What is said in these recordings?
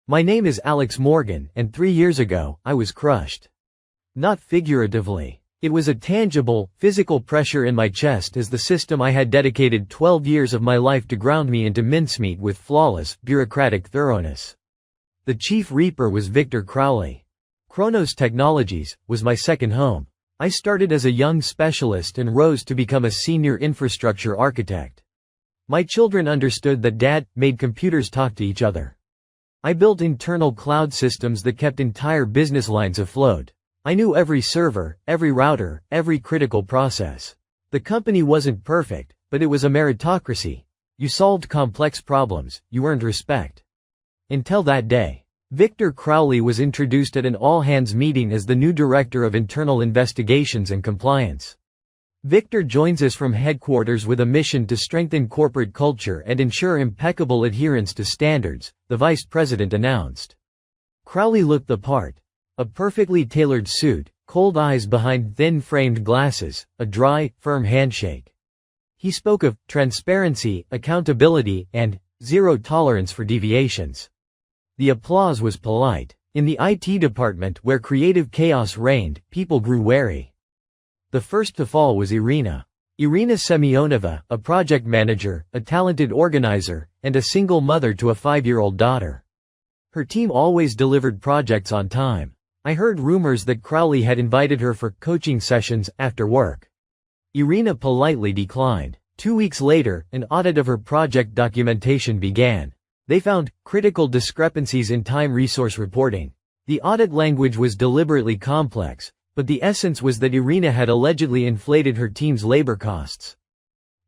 My name is Alex Morgan, and 3 years ago, I was crushed. Not figuratively. It was a tangible, physical pressure in my chest as the system I had dedicated 12 years of my life to ground me into mincemeat with flawless, bureaucratic thoroughness. The Chief Reaper was Victor Crowley. Kronos Technologies was my second home. I started as a young specialist and rose to become a senior infrastructure architect. My children understood that Dad made computers talk to each other. I built internal cloud systems that kept entire business lines afloat. I knew every server, every router, every critical process. The company wasn't perfect, but it was a meritocracy. You solved complex problems, you earned respect. Until that day. Victor Crowley was introduced at an all-hands meeting as the new Director of Internal Investigations and Compliance. Victor joins us from headquarters with a mission to strengthen corporate culture and ensure impeccable adherence to standards, the Vice President announced. Crowley looked the part. A perfectly tailored suit, cold eyes behind thin-framed glasses, a dry, firm handshake. He spoke of transparency, accountability, and zero tolerance for deviations. The applause was polite. In the IT department where creative chaos reigned, people grew wary. The first to fall was Irina. Irina Semyonova, a project manager, a talented organizer, and a single mother to a 5-year-old daughter. Her team always delivered projects on time. I heard rumors that Crowley had invited her for coaching sessions after work. Irina politely declined. 2 weeks later, an audit of her project documentation began. They found critical discrepancies in time resource reporting. The audit language was deliberately complex, but the essence was that Irina had allegedly inflated her team's labor costs.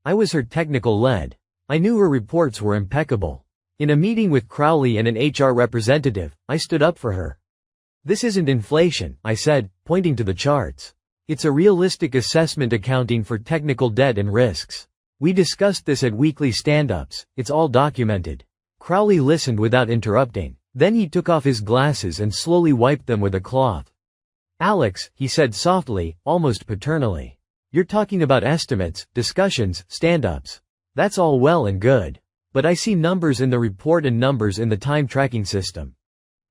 I was her technical lead. I knew her reports were impeccable. In a meeting with Crowley and an HR representative, I stood up for her. This isn't inflation, I said, pointing to the charts. It's a realistic assessment accounting for technical debt and risks. We discussed this at weekly stand-ups, it's all documented. Crowley listened without interrupting. Then he took off his glasses and slowly wiped them with a cloth. Alex, he said softly, almost paternally. You're talking about estimates, discussions, stand-ups. That's all well and good. But I see numbers in the report and numbers in the time tracking system.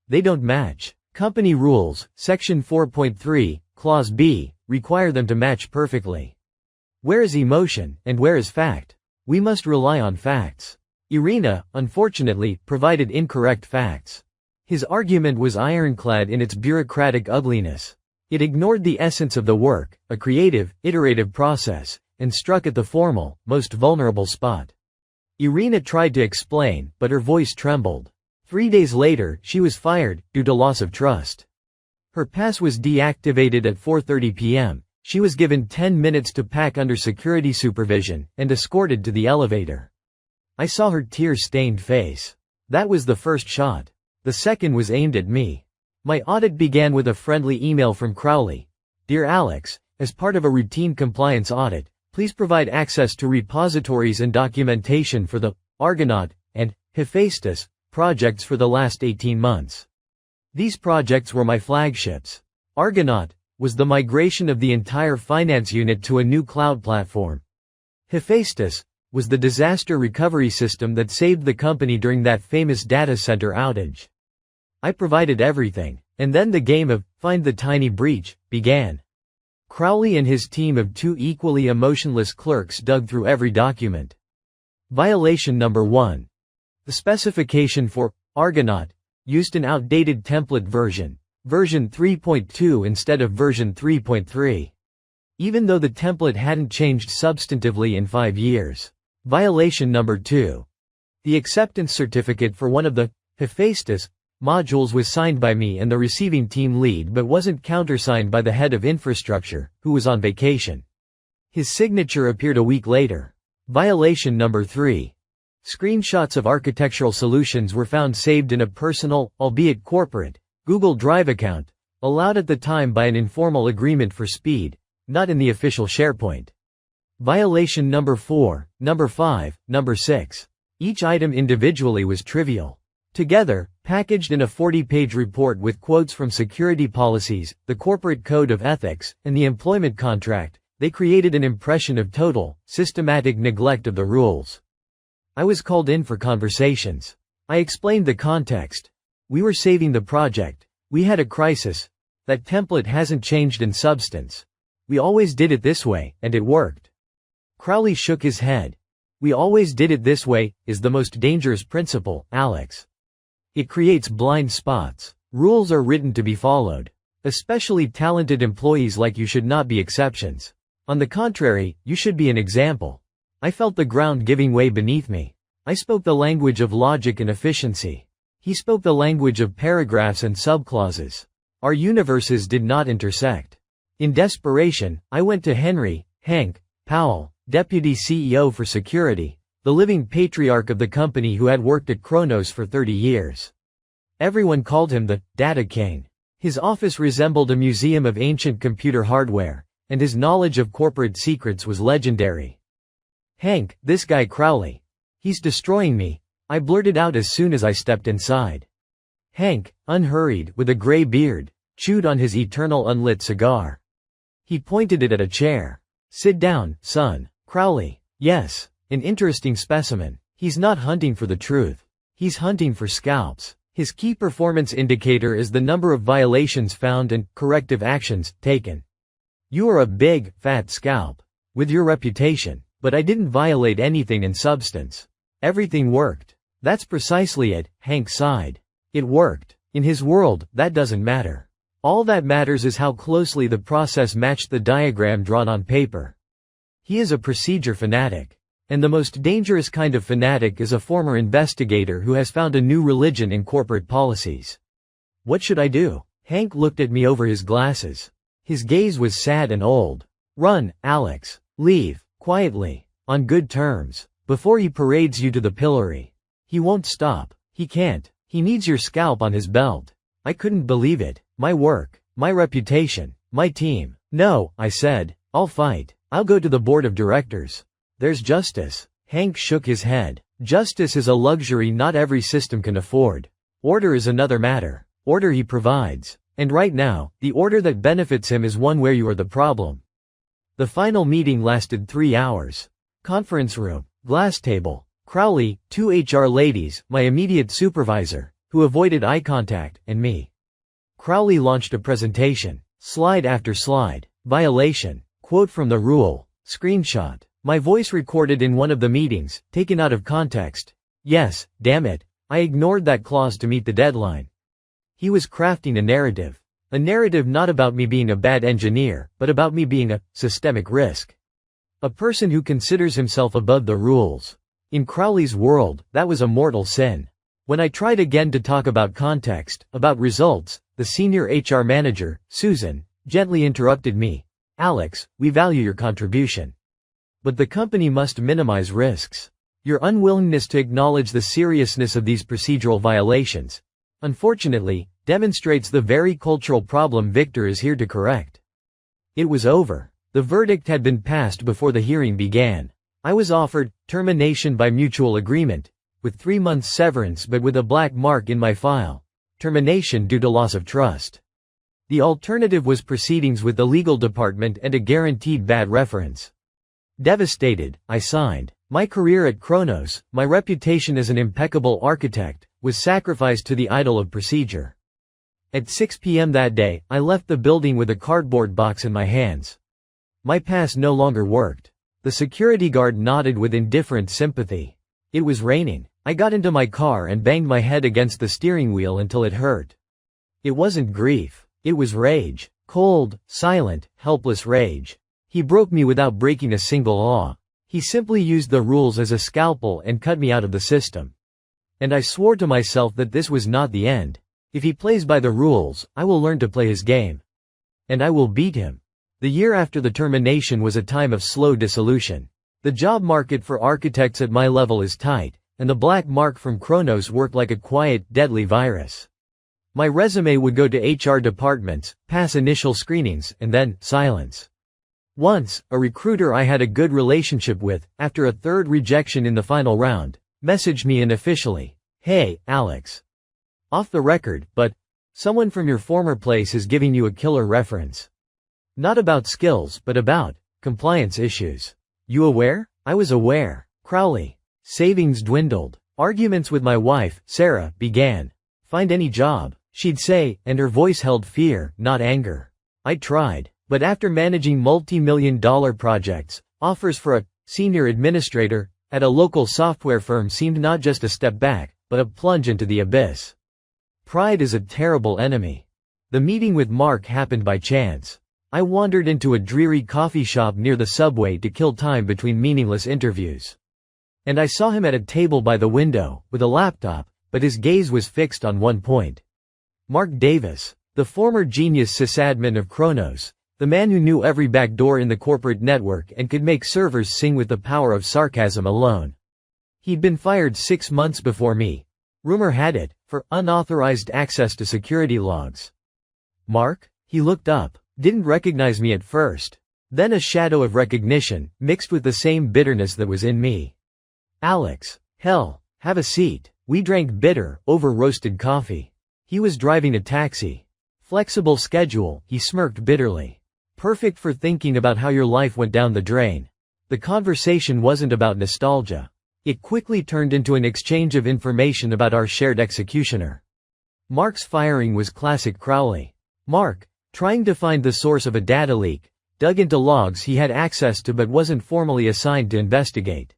They don't match. Company rules, Section 4.3, Clause B, require them to match perfectly. Where is emotion, and where is fact? We must rely on facts. Irina, unfortunately, provided incorrect facts. His argument was ironclad in its bureaucratic ugliness. It ignored the essence of the work, a creative, iterative process, and struck at the formal, most vulnerable spot. Irina tried to explain, but her voice trembled. 3 days later, she was fired, due to loss of trust. Her pass was deactivated at 4:30 p.m., she was given 10 minutes to pack under security supervision, and escorted to the elevator. I saw her tear-stained face. That was the first shot. The second was aimed at me. My audit began with a friendly email from Crowley. Dear Alex, as part of a routine compliance audit, please provide access to repositories and documentation for the Argonaut and Hephaestus projects for the last 18 months. These projects were my flagships. Argonaut was the migration of the entire finance unit to a new cloud platform. Hephaestus was the disaster recovery system that saved the company during that famous data center outage. I provided everything, and then the game of find the tiny breach began. Crowley and his team of 2 equally emotionless clerks dug through every document. Violation number 1. The specification for Argonaut used an outdated template version 3.2 instead of version 3.3. Even though the template hadn't changed substantively in 5 years. Violation number 2. The acceptance certificate for one of the Hephaestus modules was signed by me and the receiving team lead but wasn't countersigned by the head of infrastructure, who was on vacation. His signature appeared a week later. Violation number 3. Screenshots of architectural solutions were found saved in a personal, albeit corporate, Google Drive account, allowed at the time by an informal agreement for speed, not in the official SharePoint. Violation number 4, number 5, number 6. Each item individually was trivial. Together, packaged in a 40-page report with quotes from security policies, the corporate code of ethics, and the employment contract, they created an impression of total, systematic neglect of the rules. I was called in for conversations. I explained the context. We were saving the project. We had a crisis. That template hasn't changed in substance. We always did it this way, and it worked. Crowley shook his head. We always did it this way is the most dangerous principle, Alex. It creates blind spots. Rules are written to be followed. Especially talented employees like you should not be exceptions. On the contrary, you should be an example. I felt the ground giving way beneath me. I spoke the language of logic and efficiency. He spoke the language of paragraphs and subclauses. Our universes did not intersect. In desperation, I went to Hank Powell, Deputy CEO for Security, the living patriarch of the company who had worked at Kronos for 30 years. Everyone called him the Data King. His office resembled a museum of ancient computer hardware, and his knowledge of corporate secrets was legendary. Hank, this guy Crowley. He's destroying me, I blurted out as soon as I stepped inside. Hank, unhurried, with a gray beard, chewed on his eternal unlit cigar. He pointed it at a chair. Sit down, son. Crowley. Yes, an interesting specimen. He's not hunting for the truth. He's hunting for scalps. His key performance indicator is the number of violations found and corrective actions taken. You are a big, fat scalp. With your reputation. But I didn't violate anything in substance. Everything worked. That's precisely it, Hank sighed. It worked. In his world, that doesn't matter. All that matters is how closely the process matched the diagram drawn on paper. He is a procedure fanatic. And the most dangerous kind of fanatic is a former investigator who has found a new religion in corporate policies. What should I do? Hank looked at me over his glasses. His gaze was sad and old. Run, Alex. Leave, quietly, on good terms, before he parades you to the pillory. He won't stop. He can't. He needs your scalp on his belt. I couldn't believe it. My work, my reputation, my team. No, I said, I'll fight. I'll go to the board of directors. There's justice. Hank shook his head. Justice is a luxury not every system can afford. Order is another matter. Order he provides. And right now, the order that benefits him is one where you are the problem. The final meeting lasted 3 hours. Conference room, glass table, Crowley, 2 HR ladies, my immediate supervisor, who avoided eye contact, and me. Crowley launched a presentation. Slide after slide. Violation. Quote from the rule. Screenshot. My voice recorded in one of the meetings, taken out of context. Yes, damn it. I ignored that clause to meet the deadline. He was crafting a narrative. A narrative not about me being a bad engineer, but about me being a systemic risk. A person who considers himself above the rules. In Crowley's world, that was a mortal sin. When I tried again to talk about context, about results, the senior HR manager, Susan, gently interrupted me. Alex, we value your contribution. But the company must minimize risks. Your unwillingness to acknowledge the seriousness of these procedural violations, unfortunately, demonstrates the very cultural problem Victor is here to correct. It was over. The verdict had been passed before the hearing began. I was offered termination by mutual agreement, with 3 months severance but with a black mark in my file. Termination due to loss of trust. The alternative was proceedings with the legal department and a guaranteed bad reference. Devastated, I signed. My career at Kronos, my reputation as an impeccable architect, was sacrificed to the idol of procedure. At 6 p.m. that day, I left the building with a cardboard box in my hands. My pass no longer worked. The security guard nodded with indifferent sympathy. It was raining. I got into my car and banged my head against the steering wheel until it hurt. It wasn't grief. It was rage. Cold, silent, helpless rage. He broke me without breaking a single law. He simply used the rules as a scalpel and cut me out of the system. And I swore to myself that this was not the end. If he plays by the rules, I will learn to play his game. And I will beat him. The year after the termination was a time of slow dissolution. The job market for architects at my level is tight, and the black mark from Kronos worked like a quiet, deadly virus. My resume would go to HR departments, pass initial screenings, and then, silence. Once, a recruiter I had a good relationship with, after a third rejection in the final round, messaged me unofficially. Hey, Alex. Off the record, but someone from your former place is giving you a killer reference. Not about skills, but about compliance issues. You aware? I was aware. Crowley. Savings dwindled. Arguments with my wife, Sarah, began. Find any job, she'd say, and her voice held fear, not anger. I tried, but after managing multi-million-dollar projects, offers for a senior administrator at a local software firm seemed not just a step back, but a plunge into the abyss. Pride is a terrible enemy. The meeting with Mark happened by chance. I wandered into a dreary coffee shop near the subway to kill time between meaningless interviews. And I saw him at a table by the window, with a laptop, but his gaze was fixed on one point. Mark Davis, the former genius sysadmin of Kronos, the man who knew every backdoor in the corporate network and could make servers sing with the power of sarcasm alone. He'd been fired 6 months before me. Rumor had it, for unauthorized access to security logs. Mark? He looked up, didn't recognize me at first. Then a shadow of recognition, mixed with the same bitterness that was in me. Alex. Hell, have a seat. We drank bitter, over-roasted coffee. He was driving a taxi. Flexible schedule, he smirked bitterly. Perfect for thinking about how your life went down the drain. The conversation wasn't about nostalgia. It quickly turned into an exchange of information about our shared executioner. Mark's firing was classic Crowley. Mark, trying to find the source of a data leak, dug into logs he had access to but wasn't formally assigned to investigate.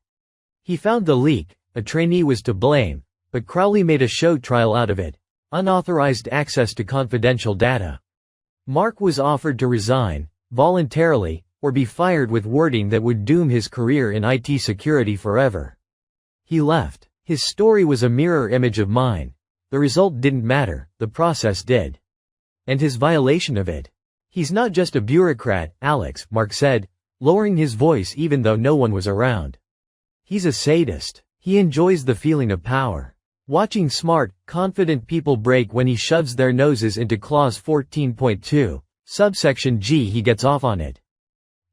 He found the leak, a trainee was to blame, but Crowley made a show trial out of it. Unauthorized access to confidential data. Mark was offered to resign, voluntarily, or be fired with wording that would doom his career in IT security forever. He left. His story was a mirror image of mine. The result didn't matter, the process did. And his violation of it. He's not just a bureaucrat, Alex, Mark said, lowering his voice even though no one was around. He's a sadist. He enjoys the feeling of power. Watching smart, confident people break when he shoves their noses into clause 14.2, subsection G. He gets off on it.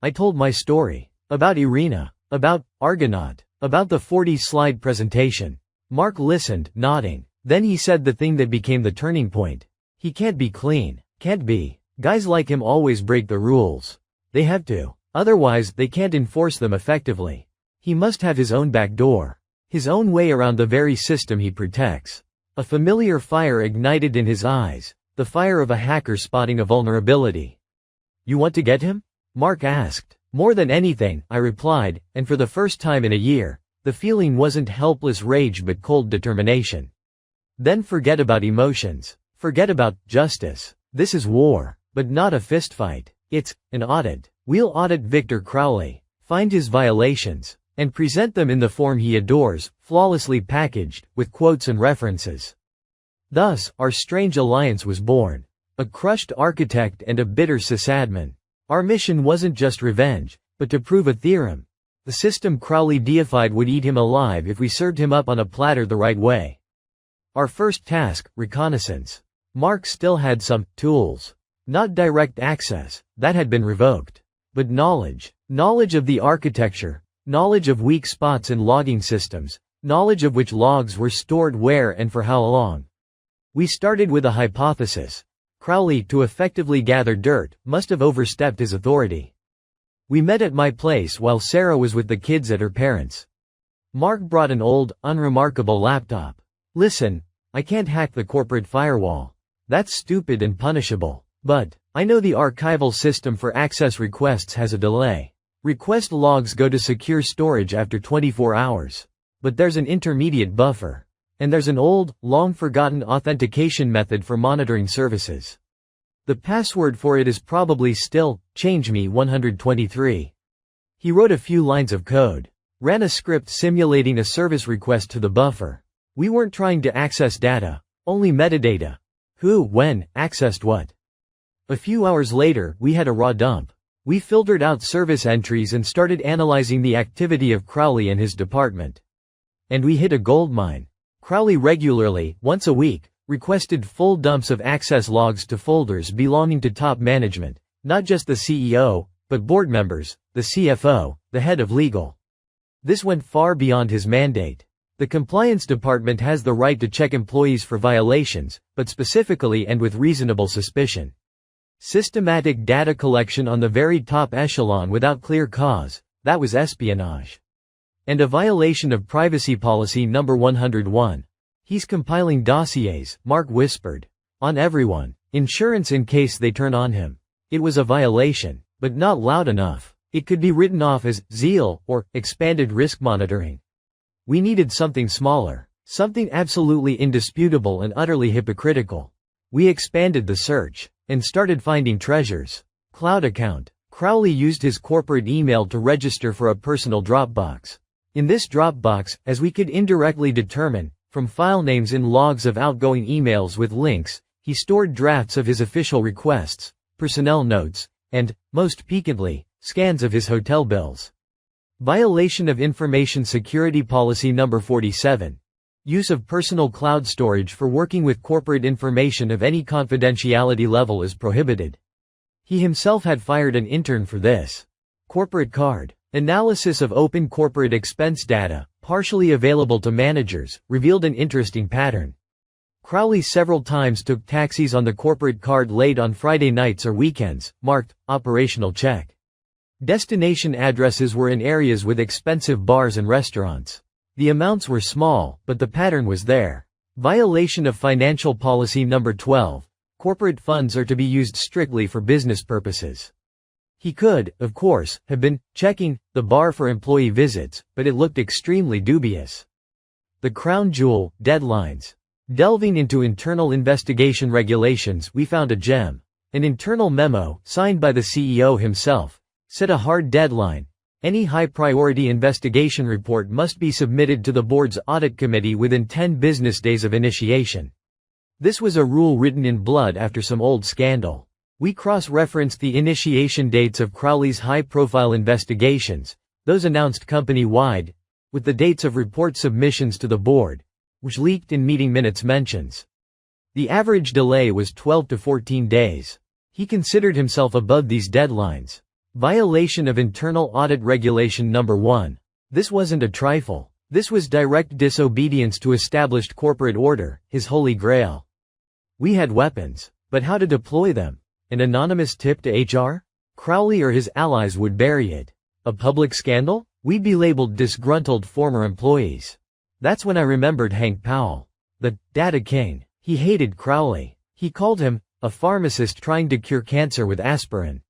I told my story. About Irina. About Argonaut. About the 40-slide presentation. Mark listened, nodding. Then he said the thing that became the turning point. He can't be clean. Can't be. Guys like him always break the rules. They have to. Otherwise, they can't enforce them effectively. He must have his own back door. His own way around the very system he protects. A familiar fire ignited in his eyes, the fire of a hacker spotting a vulnerability. You want to get him? Mark asked. More than anything, I replied, and for the first time in a year, the feeling wasn't helpless rage but cold determination. Then forget about emotions. Forget about justice. This is war, but not a fistfight. It's an audit. We'll audit Victor Crowley, find his violations, and present them in the form he adores, flawlessly packaged, with quotes and references. Thus, our strange alliance was born. A crushed architect and a bitter sysadmin. Our mission wasn't just revenge, but to prove a theorem. The system Crowley deified would eat him alive if we served him up on a platter the right way. Our first task, reconnaissance. Mark still had some tools. Not direct access, that had been revoked. But knowledge. Knowledge of the architecture. Knowledge of weak spots in logging systems, knowledge of which logs were stored where and for how long. We started with a hypothesis. Crowley, to effectively gather dirt, must have overstepped his authority. We met at my place while Sarah was with the kids at her parents'. Mark brought an old, unremarkable laptop. Listen, I can't hack the corporate firewall. That's stupid and punishable. But I know the archival system for access requests has a delay. Request logs go to secure storage after 24 hours. But there's an intermediate buffer. And there's an old, long-forgotten authentication method for monitoring services. The password for it is probably still, ChangeMe 123. He wrote a few lines of code. Ran a script simulating a service request to the buffer. We weren't trying to access data, only metadata. Who, when, accessed what. A few hours later, we had a raw dump. We filtered out service entries and started analyzing the activity of Crowley and his department. And we hit a goldmine. Crowley regularly, once a week, requested full dumps of access logs to folders belonging to top management, not just the CEO, but board members, the CFO, the head of legal. This went far beyond his mandate. The compliance department has the right to check employees for violations, but specifically and with reasonable suspicion. Systematic data collection on the very top echelon without clear cause, that was espionage. And a violation of privacy policy number 101. He's compiling dossiers, Mark whispered. On everyone. Insurance in case they turn on him. It was a violation, but not loud enough. It could be written off as zeal or expanded risk monitoring. We needed something smaller, something absolutely indisputable and utterly hypocritical. We expanded the search and started finding treasures. Cloud account. Crowley used his corporate email to register for a personal Dropbox. In this Dropbox, as we could indirectly determine, from file names in logs of outgoing emails with links, he stored drafts of his official requests, personnel notes, and, most piquantly, scans of his hotel bills. Violation of Information Security Policy No. 47. Use of personal cloud storage for working with corporate information of any confidentiality level is prohibited. He himself had fired an intern for this. Corporate card. Analysis of open corporate expense data, partially available to managers, revealed an interesting pattern. Crowley several times took taxis on the corporate card late on Friday nights or weekends, marked, operational check. Destination addresses were in areas with expensive bars and restaurants. The amounts were small, but the pattern was there. Violation of Financial Policy No. 12. Corporate funds are to be used strictly for business purposes. He could, of course, have been checking the bar for employee visits, but it looked extremely dubious. The crown jewel, deadlines. Delving into internal investigation regulations, we found a gem. An internal memo, signed by the CEO himself, set a hard deadline. Any high-priority investigation report must be submitted to the board's audit committee within 10 business days of initiation. This was a rule written in blood after some old scandal. We cross-referenced the initiation dates of Crowley's high-profile investigations, those announced company-wide, with the dates of report submissions to the board, which leaked in meeting minutes mentions. The average delay was 12 to 14 days. He considered himself above these deadlines. Violation of Internal Audit Regulation No. 1. This wasn't a trifle. This was direct disobedience to established corporate order, his holy grail. We had weapons, but how to deploy them? An anonymous tip to HR? Crowley or his allies would bury it. A public scandal? We'd be labeled disgruntled former employees. That's when I remembered Hank Powell, the data king. He hated Crowley. He called him a pharmacist trying to cure cancer with aspirin.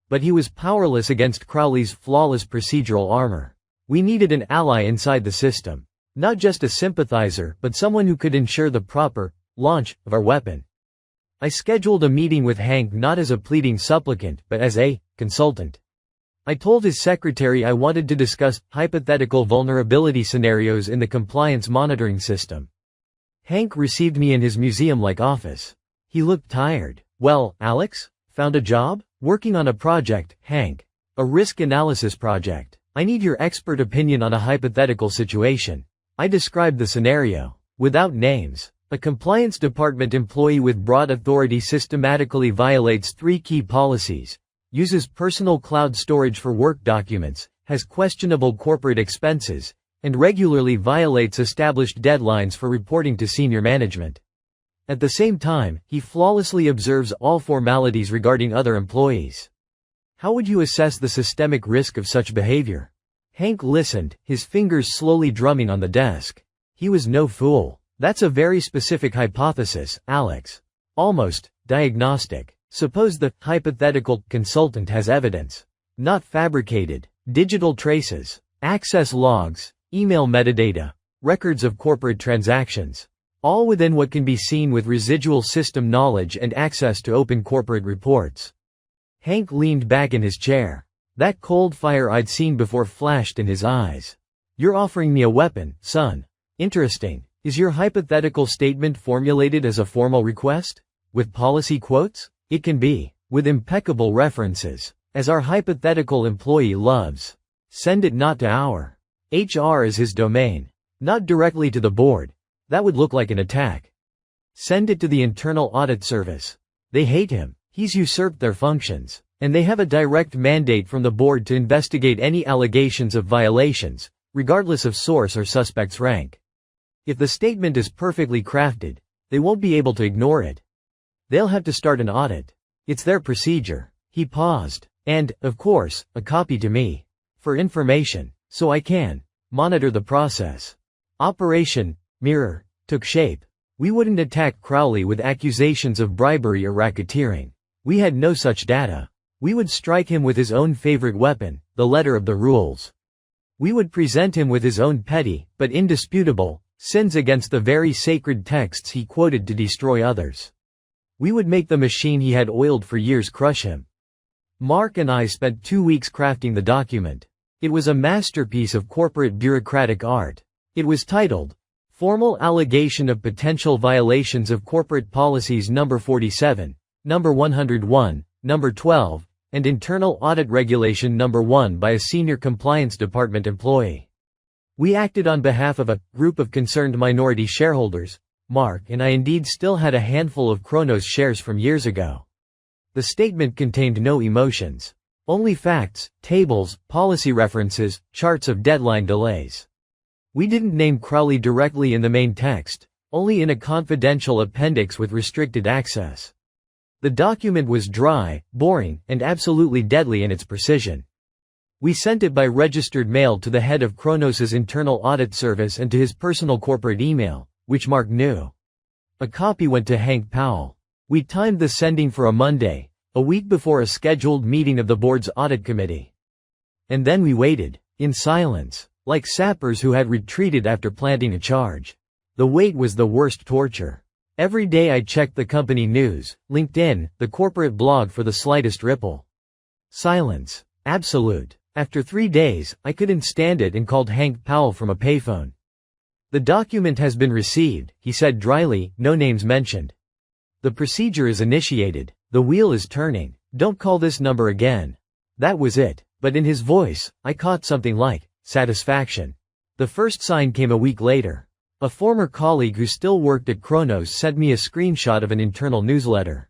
But he was powerless against Crowley's flawless procedural armor. We needed an ally inside the system. Not just a sympathizer, but someone who could ensure the proper launch of our weapon. I scheduled a meeting with Hank not as a pleading supplicant, but as a consultant. I told his secretary I wanted to discuss hypothetical vulnerability scenarios in the compliance monitoring system. Hank received me in his museum-like office. He looked tired. Well, Alex? Found a job? Working on a project, Hank. A risk analysis project. I need your expert opinion on a hypothetical situation. I described the scenario. Without names. A compliance department employee with broad authority systematically violates 3 key policies. Uses personal cloud storage for work documents, has questionable corporate expenses, and regularly violates established deadlines for reporting to senior management. At the same time, he flawlessly observes all formalities regarding other employees. How would you assess the systemic risk of such behavior? Hank listened, his fingers slowly drumming on the desk. He was no fool. That's a very specific hypothesis, Alex. Almost diagnostic. Suppose the hypothetical consultant has evidence. Not fabricated. Digital traces. Access logs. Email metadata. Records of corporate transactions. All within what can be seen with residual system knowledge and access to open corporate reports. Hank leaned back in his chair. That cold fire I'd seen before flashed in his eyes. You're offering me a weapon, son. Interesting. Is your hypothetical statement formulated as a formal request? With policy quotes? It can be. With impeccable references. As our hypothetical employee loves. Send it not to our HR is his domain. Not directly to the board. That would look like an attack. Send it to the Internal Audit Service. They hate him. He's usurped their functions. And they have a direct mandate from the board to investigate any allegations of violations, regardless of source or suspect's rank. If the statement is perfectly crafted, they won't be able to ignore it. They'll have to start an audit. It's their procedure. He paused. And, of course, a copy to me. For information. So I can monitor the process. Operation Mirror. took shape. We wouldn't attack Crowley with accusations of bribery or racketeering. We had no such data. We would strike him with his own favorite weapon, the letter of the rules. We would present him with his own petty, but indisputable, sins against the very sacred texts he quoted to destroy others. We would make the machine he had oiled for years crush him. Mark and I spent 2 weeks crafting the document. It was a masterpiece of corporate bureaucratic art. It was titled, Formal Allegation of Potential Violations of Corporate Policies No. 47, No. 101, No. 12, and Internal Audit Regulation No. 1 by a senior compliance department employee. We acted on behalf of a group of concerned minority shareholders. Mark and I indeed still had a handful of Kronos shares from years ago. The statement contained no emotions. Only facts, tables, policy references, charts of deadline delays. We didn't name Crowley directly in the main text, only in a confidential appendix with restricted access. The document was dry, boring, and absolutely deadly in its precision. We sent it by registered mail to the head of Kronos's internal audit service and to his personal corporate email, which Mark knew. A copy went to Hank Powell. We timed the sending for a Monday, a week before a scheduled meeting of the board's audit committee. And then we waited, in silence, like sappers who had retreated after planting a charge. The wait was the worst torture. Every day I checked the company news, LinkedIn, the corporate blog for the slightest ripple. Silence. Absolute. After 3 days, I couldn't stand it and called Hank Powell from a payphone. The document has been received, he said dryly, no names mentioned. The procedure is initiated. The wheel is turning. Don't call this number again. That was it, but in his voice, I caught something like satisfaction. The first sign came a week later. A former colleague who still worked at Kronos sent me a screenshot of an internal newsletter.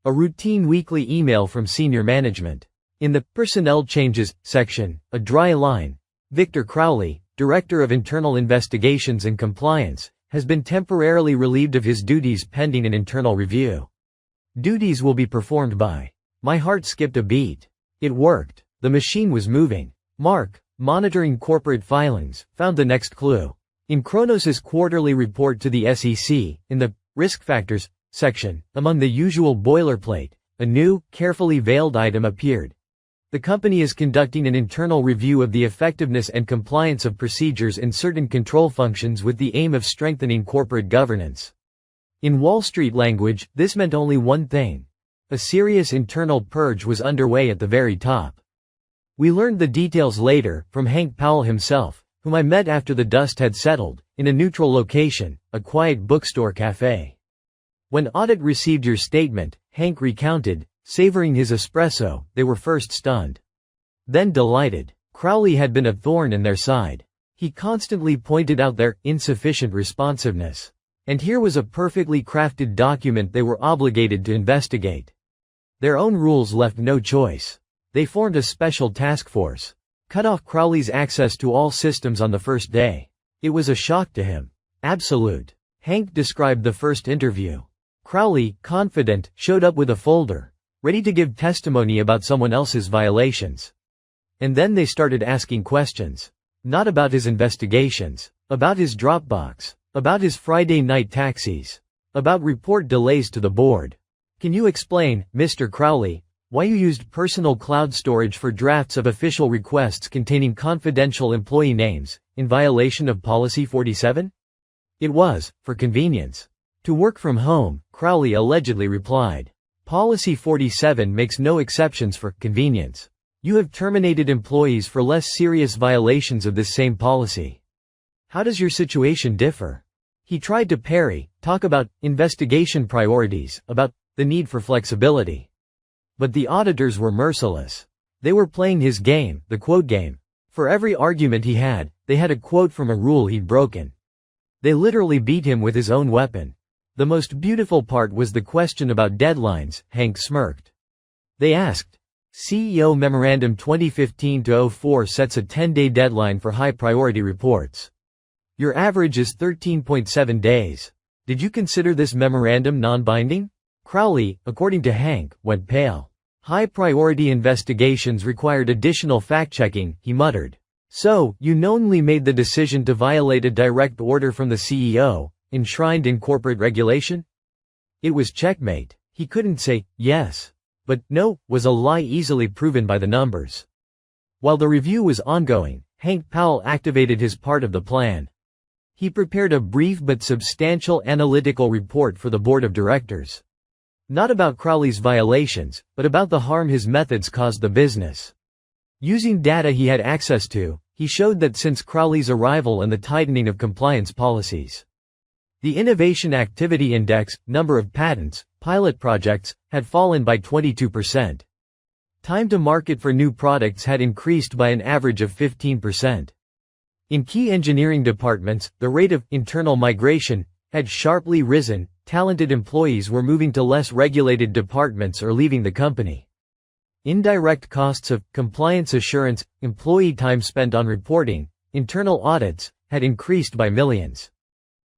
A routine weekly email from senior management. In the Personnel Changes section, a dry line. Victor Crowley, Director of Internal Investigations and Compliance, has been temporarily relieved of his duties pending an internal review. Duties will be performed by. My heart skipped a beat. It worked. The machine was moving. Mark, monitoring corporate filings, found the next clue. In Kronos's quarterly report to the SEC, in the Risk Factors section, among the usual boilerplate, a new, carefully veiled item appeared. The company is conducting an internal review of the effectiveness and compliance of procedures in certain control functions with the aim of strengthening corporate governance. In Wall Street language, this meant only one thing. A serious internal purge was underway at the very top. We learned the details later, from Hank Powell himself, whom I met after the dust had settled, in a neutral location, a quiet bookstore cafe. When Audit received your statement, Hank recounted, savoring his espresso, they were first stunned. Then delighted. Crowley had been a thorn in their side. He constantly pointed out their insufficient responsiveness. And here was a perfectly crafted document they were obligated to investigate. Their own rules left no choice. They formed a special task force. Cut off Crowley's access to all systems on the first day. It was a shock to him. Absolute. Hank described the first interview. Crowley, confident, showed up with a folder, ready to give testimony about someone else's violations. And then they started asking questions. Not about his investigations, about his Dropbox, about his Friday night taxis, about report delays to the board. Can you explain, Mr. Crowley, why you used personal cloud storage for drafts of official requests containing confidential employee names, in violation of Policy 47? It was, for convenience. To work from home, Crowley allegedly replied. Policy 47 makes no exceptions for convenience. You have terminated employees for less serious violations of this same policy. How does your situation differ? He tried to parry, talk about investigation priorities, about the need for flexibility. But the auditors were merciless. They were playing his game, the quote game. For every argument he had, they had a quote from a rule he'd broken. They literally beat him with his own weapon. The most beautiful part was the question about deadlines, Hank smirked. They asked, CEO Memorandum 2015-04 sets a 10-day deadline for high-priority reports. Your average is 13.7 days. Did you consider this memorandum non-binding? Crowley, according to Hank, went pale. High-priority investigations required additional fact-checking, he muttered. So, you knowingly made the decision to violate a direct order from the CEO, enshrined in corporate regulation? It was checkmate. He couldn't say, yes. But no was a lie easily proven by the numbers. While the review was ongoing, Hank Powell activated his part of the plan. He prepared a brief but substantial analytical report for the board of directors. Not about Crowley's violations, but about the harm his methods caused the business. Using data he had access to, he showed that since Crowley's arrival and the tightening of compliance policies, the Innovation Activity Index, number of patents, pilot projects, had fallen by 22%. Time to market for new products had increased by an average of 15%. In key engineering departments, the rate of internal migration had sharply risen. Talented employees were moving to less regulated departments or leaving the company. Indirect costs of compliance assurance, employee time spent on reporting, internal audits, had increased by millions.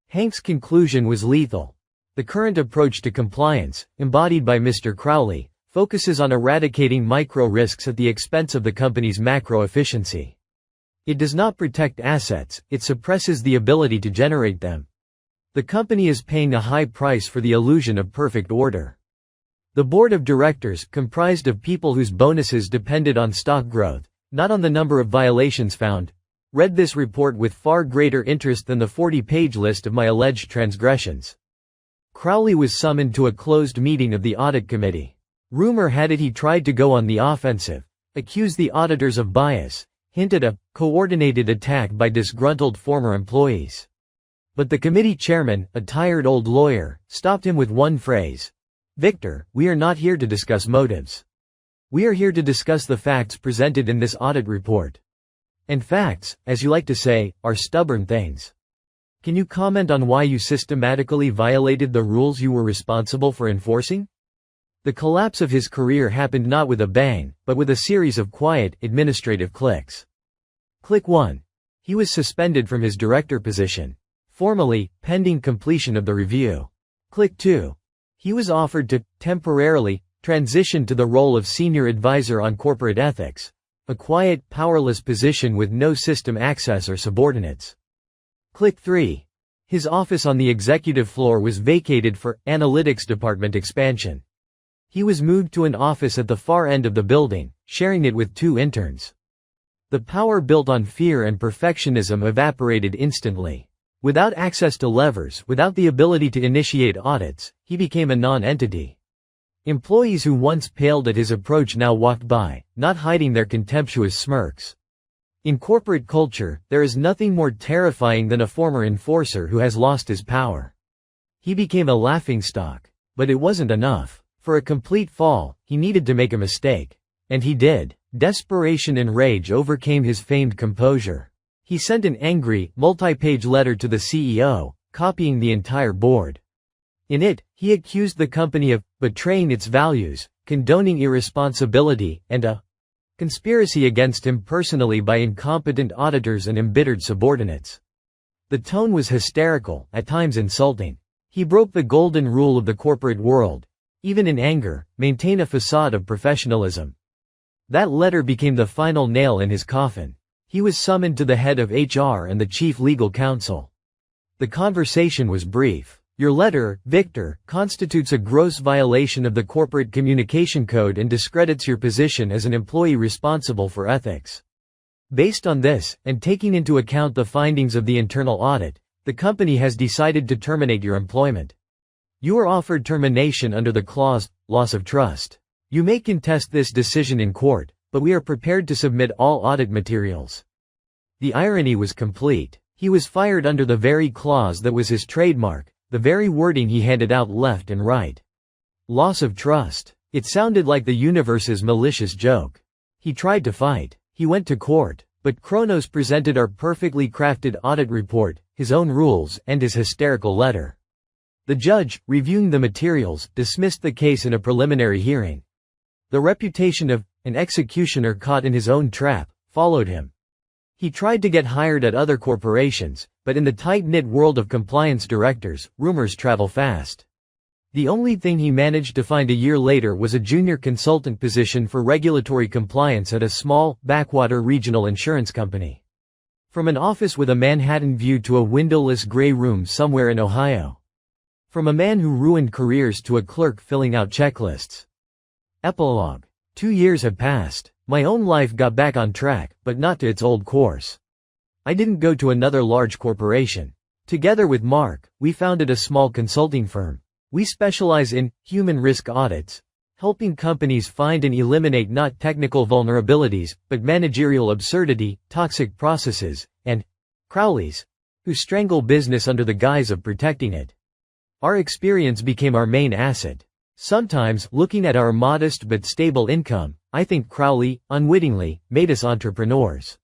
Hank's conclusion was lethal. The current approach to compliance, embodied by Mr. Crowley, focuses on eradicating micro-risks at the expense of the company's macro-efficiency. It does not protect assets, it suppresses the ability to generate them. The company is paying a high price for the illusion of perfect order. The board of directors, comprised of people whose bonuses depended on stock growth, not on the number of violations found, read this report with far greater interest than the 40-page list of my alleged transgressions. Crowley was summoned to a closed meeting of the audit committee. Rumor had it he tried to go on the offensive, accused the auditors of bias, hinted at a coordinated attack by disgruntled former employees. But the committee chairman, a tired old lawyer, stopped him with one phrase. "Victor, we are not here to discuss motives. We are here to discuss the facts presented in this audit report. And facts, as you like to say, are stubborn things. Can you comment on why you systematically violated the rules you were responsible for enforcing?" The collapse of his career happened not with a bang, but with a series of quiet, administrative clicks. Click 1. He was suspended from his director position. Formally, pending completion of the review. Click 2. He was offered to, temporarily, transition to the role of senior advisor on corporate ethics, a quiet, powerless position with no system access or subordinates. Click 3. His office on the executive floor was vacated for analytics department expansion. He was moved to an office at the far end of the building, sharing it with 2 interns. The power built on fear and perfectionism evaporated instantly. Without access to levers, without the ability to initiate audits, he became a non-entity. Employees who once paled at his approach now walked by, not hiding their contemptuous smirks. In corporate culture, there is nothing more terrifying than a former enforcer who has lost his power. He became a laughingstock. But it wasn't enough. For a complete fall, he needed to make a mistake. And he did. Desperation and rage overcame his famed composure. He sent an angry, multi-page letter to the CEO, copying the entire board. In it, he accused the company of betraying its values, condoning irresponsibility, and a conspiracy against him personally by incompetent auditors and embittered subordinates. The tone was hysterical, at times insulting. He broke the golden rule of the corporate world. Even in anger, maintain a facade of professionalism. That letter became the final nail in his coffin. He was summoned to the head of HR and the chief legal counsel. The conversation was brief. "Your letter, Victor, constitutes a gross violation of the corporate communication code and discredits your position as an employee responsible for ethics. Based on this, and taking into account the findings of the internal audit, the company has decided to terminate your employment. You are offered termination under the clause, loss of trust. You may contest this decision in court, but we are prepared to submit all audit materials." The irony was complete. He was fired under the very clause that was his trademark, the very wording he handed out left and right. Loss of trust. It sounded like the universe's malicious joke. He tried to fight. He went to court, but Kronos presented our perfectly crafted audit report, his own rules, and his hysterical letter. The judge, reviewing the materials, dismissed the case in a preliminary hearing. The reputation of an executioner caught in his own trap followed him. He tried to get hired at other corporations, but in the tight-knit world of compliance directors, rumors travel fast. The only thing he managed to find a year later was a junior consultant position for regulatory compliance at a small, backwater regional insurance company. From an office with a Manhattan view to a windowless gray room somewhere in Ohio. From a man who ruined careers to a clerk filling out checklists. Epilogue. 2 years have passed. My own life got back on track, but not to its old course. I didn't go to another large corporation. Together with Mark, we founded a small consulting firm. We specialize in human risk audits, helping companies find and eliminate not technical vulnerabilities, but managerial absurdity, toxic processes, and Crowleys, who strangle business under the guise of protecting it. Our experience became our main asset. Sometimes, looking at our modest but stable income, I think Qley, unwittingly, made us entrepreneurs.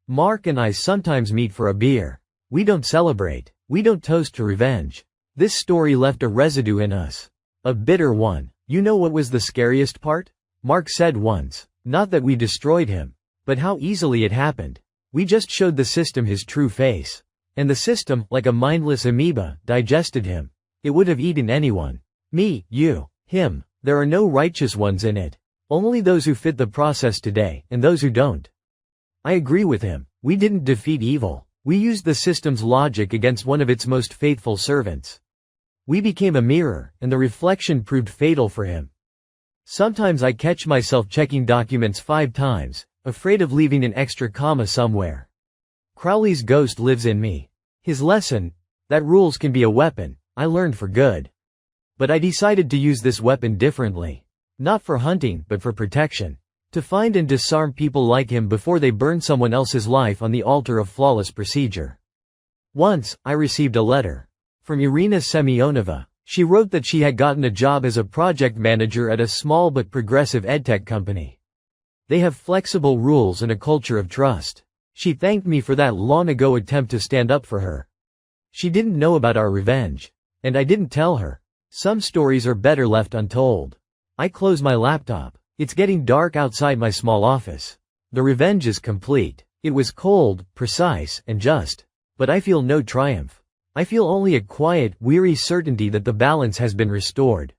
Mark and I sometimes meet for a beer. We don't celebrate. We don't toast to revenge. This story left a residue in us. A bitter one. You know what was the scariest part? Mark said once. Not that we destroyed him, but how easily it happened. We just showed the system his true face. And the system, like a mindless amoeba, digested him. It would have eaten anyone. Me, you, him. There are no righteous ones in it. Only those who fit the process today, and those who don't. I agree with him. We didn't defeat evil. We used the system's logic against one of its most faithful servants. We became a mirror, and the reflection proved fatal for him. Sometimes I catch myself checking documents 5 times, afraid of leaving an extra comma somewhere. Crowley's ghost lives in me. His lesson, that rules can be a weapon, I learned for good. But I decided to use this weapon differently. Not for hunting, but for protection. To find and disarm people like him before they burn someone else's life on the altar of flawless procedure. Once, I received a letter from Irina Semyonova. She wrote that she had gotten a job as a project manager at a small but progressive edtech company. They have flexible rules and a culture of trust. She thanked me for that long-ago attempt to stand up for her. She didn't know about our revenge. And I didn't tell her. Some stories are better left untold. I close my laptop. It's getting dark outside my small office. The revenge is complete. It was cold, precise, and just. But I feel no triumph. I feel only a quiet, weary certainty that the balance has been restored.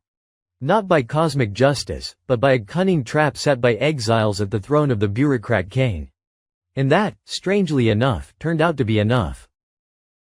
Not by cosmic justice, but by a cunning trap set by exiles at the throne of the bureaucrat king. And that, strangely enough, turned out to be enough.